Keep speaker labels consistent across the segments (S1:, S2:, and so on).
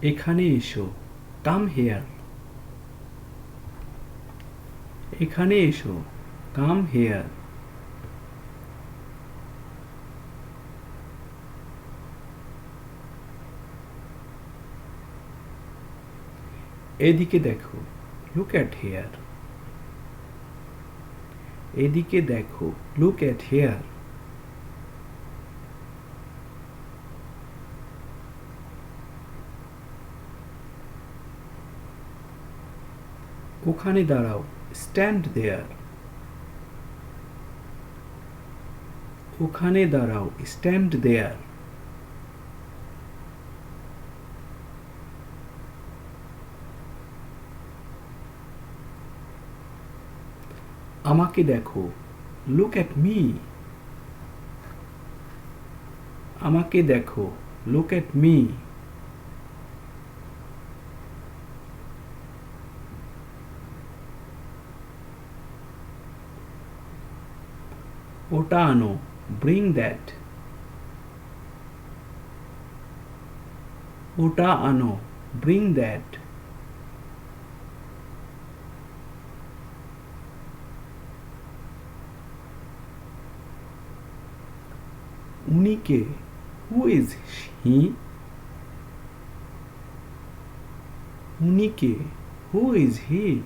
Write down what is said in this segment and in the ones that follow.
S1: এখানে এসো, come here. এখানে এসো, কাম হেয়ার। এদিকে দেখো, লুক অ্যাট হেয়ার। এদিকে দেখো, লুক অ্যাট হেয়ার। ওখানে দাঁড়াও, স্ট্যান্ড দেয়ার। ওখানে দাঁড়াও, স্ট্যান্ড দেয়ার। আমাকে দেখো, লুক অ্যাট মি। আমাকে দেখো, লুক অ্যাট মি। ওটা আনো, ব্রিং দ্যাট। ওটা আনো, ব্রিং দ্যাট। উনি কে? Who is he? উনি কে? Who is he?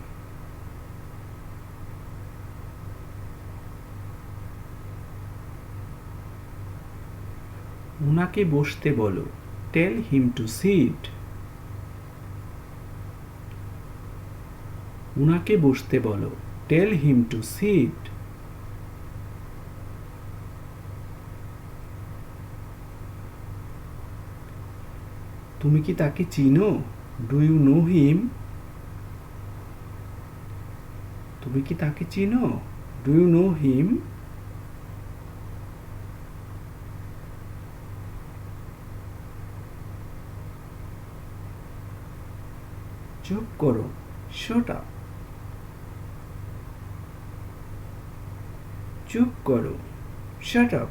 S1: উনাকে বসতে বলো, টেল হিম টু সিট। উনাকে বসতে বলো, টেল হিম টু সিট। তুমি কি তাকে চিনো? Do you know him? তুমি কি তাকে চিনো? Do you know him? চুপ করো, শাট আপ। চুপ করো, শাট আপ।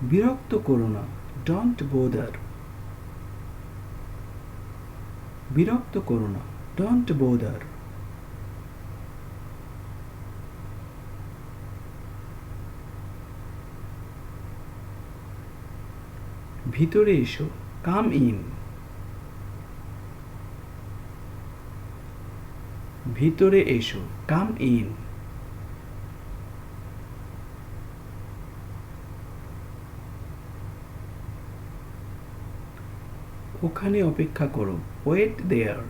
S1: বিরক্ত করো না, ডোন্ট বোদার। বিরক্ত করো না, ডোন্ট বোদার। ভিতরে এসো, কাম ইন। ভিতরে এসো, কাম ইন। ওখানে অপেক্ষা করো, ওয়েট দেয়ার।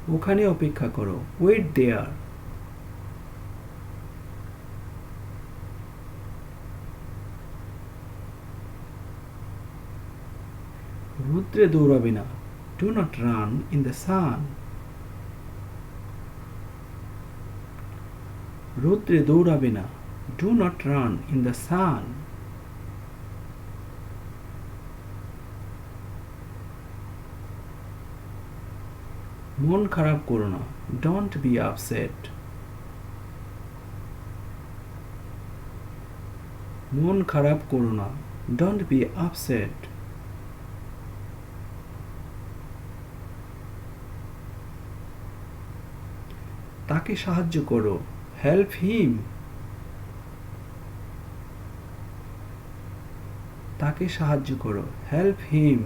S1: ওখানে অপেক্ষা করো, ওয়েট দেয়ার। রুদ্রে দৌড়াবে না, do not run in the sun. রুদ্রে দৌড়াবে না, do not run in the sun. মন খারাপ করো না, ডোন্ট বি আপসেট। মন খারাপ করো না, ডোন্ট বি আপসেট। তাকে সাহায্য করো, হেল্প হিম। তাকে সাহায্য করো, হেল্প হিম।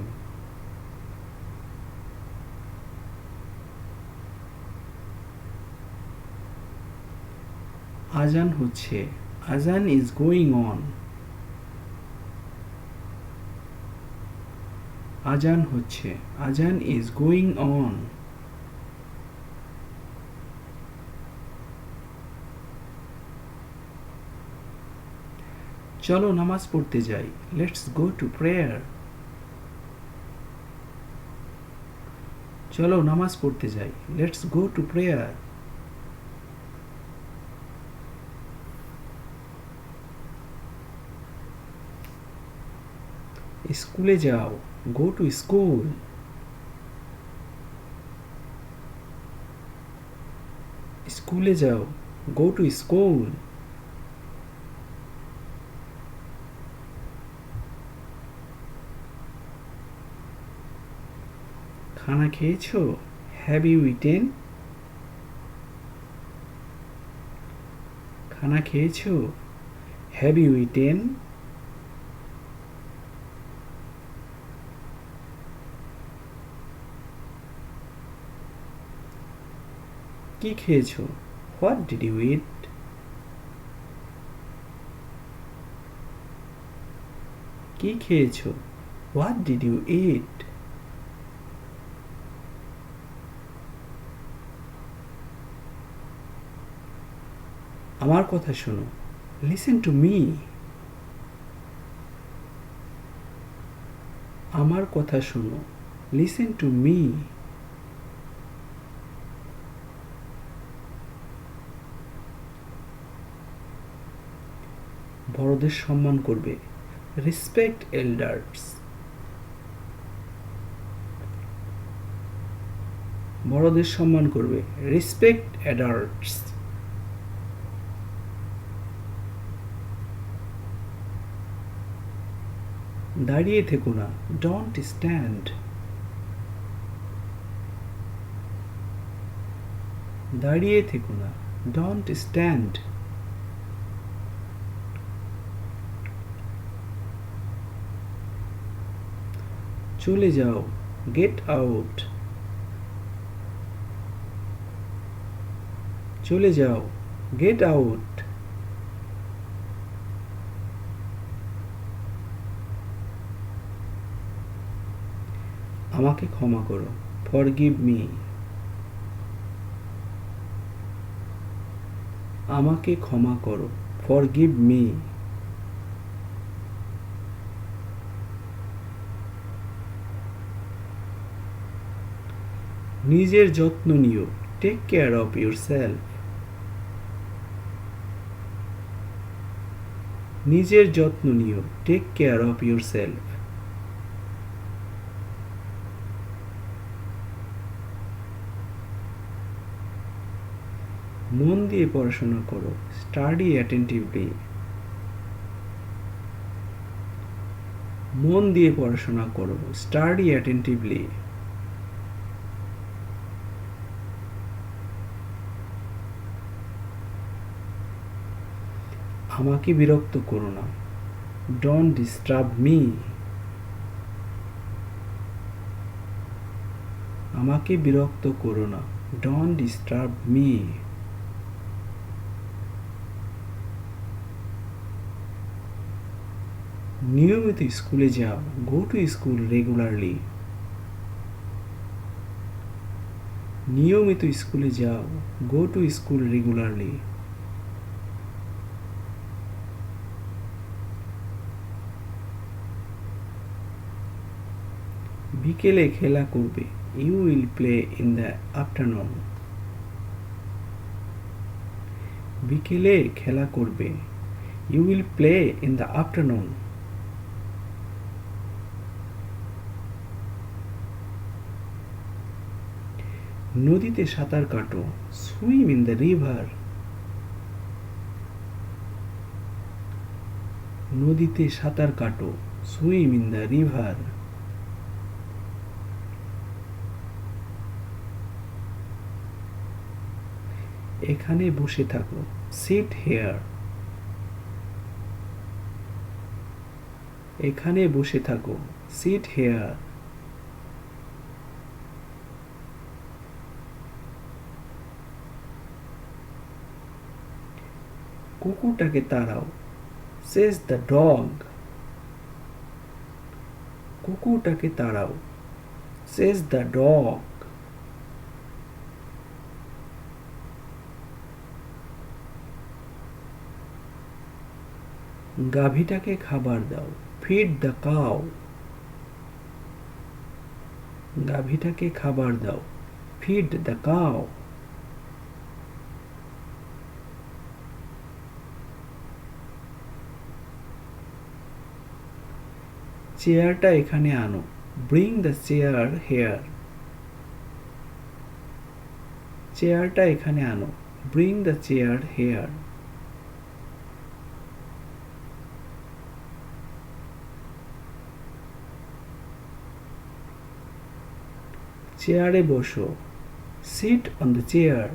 S1: আজান হচ্ছে, আজান ইজ গোয়িং অন। আজান হচ্ছে, আজান ইজ গোয়িং অন। চলো নামাজ পড়তে যাই, লেটস গো টু প্রেয়ার। চলো নামাজ পড়তে যাই, লেটস গো টু প্রেয়ার। স্কুলে যাও, গো টু স্কুল। স্কুলে যাও, go to school. খানা খেয়েছো, have you eaten? খানা খেয়েছো, have you eaten? কি খেয়েছো, what did you eat? কি খেয়েছো, what did you eat? আমার কথা শোনো, listen to me. আমার কথা শোনো, listen to me. বড়দের সম্মান করবে, respect elders. বড়দের সম্মান করবে, respect adults. দাঁড়িয়ে থেকো না, don't stand. দাঁড়িয়ে থেকো না, don't stand. চলে যাও, get out. চলে যাও, get out. আমাকে ক্ষমা করো, forgive me. আমাকে ক্ষমা করো, forgive me. নিজের যত্ন নিও, take care of yourself. নিজের যত্ন নিও, take care of yourself. মন দিয়ে পড়াশোনা করো, study attentively. মন দিয়ে পড়াশোনা করো, study attentively. আমাকে বিরক্ত করো না, don't disturb me. আমাকে বিরক্ত করো না, don't disturb me. নিয়মিত স্কুলে যাও, go to school regularly. নিয়মিত স্কুলে যাও, go to school regularly. বিকেলে খেলা করবে, you will play in the afternoon. বিকেলে খেলা করবে, you will play in the afternoon. নদীতে সাঁতার কাটো, swim in the river. নদীতে সাঁতার কাটো, swim in the river. এখানে বসে থাকো, sit here. এখানে বসে থাকো, sit here. কুকুরটাকে তাড়াও, says the dog. কুকুরটাকে তাড়াও, says the dog. গাভীটাকে খাবার দাও, feed the cow. গাভীটাকে খাবার দাও, feed the cow. চেয়ারটা এখানে আনো, bring the chair here. চেয়ারটা এখানে আনো, Bring the chair here. চেয়ারে বসো. Sit on the chair.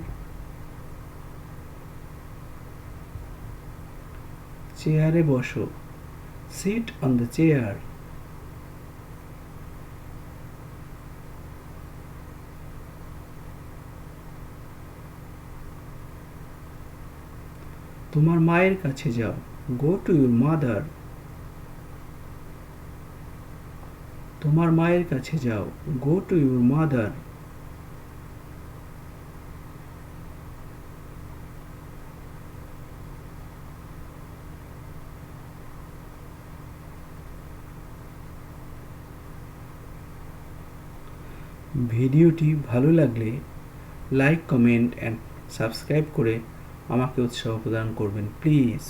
S1: চেয়ারে বসো. Sit on the chair. তোমার মায়ের কাছে যাও. Go to your mother. তোমার মায়ের কাছে যাও. Go to your mother. ভিডিওটি ভালো লাগলে লাইক, কমেন্ট অ্যান্ড সাবস্ক্রাইব করে আমাকে উৎসাহ প্রদান করবেন please.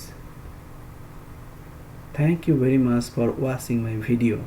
S1: Thank you very much for watching my video.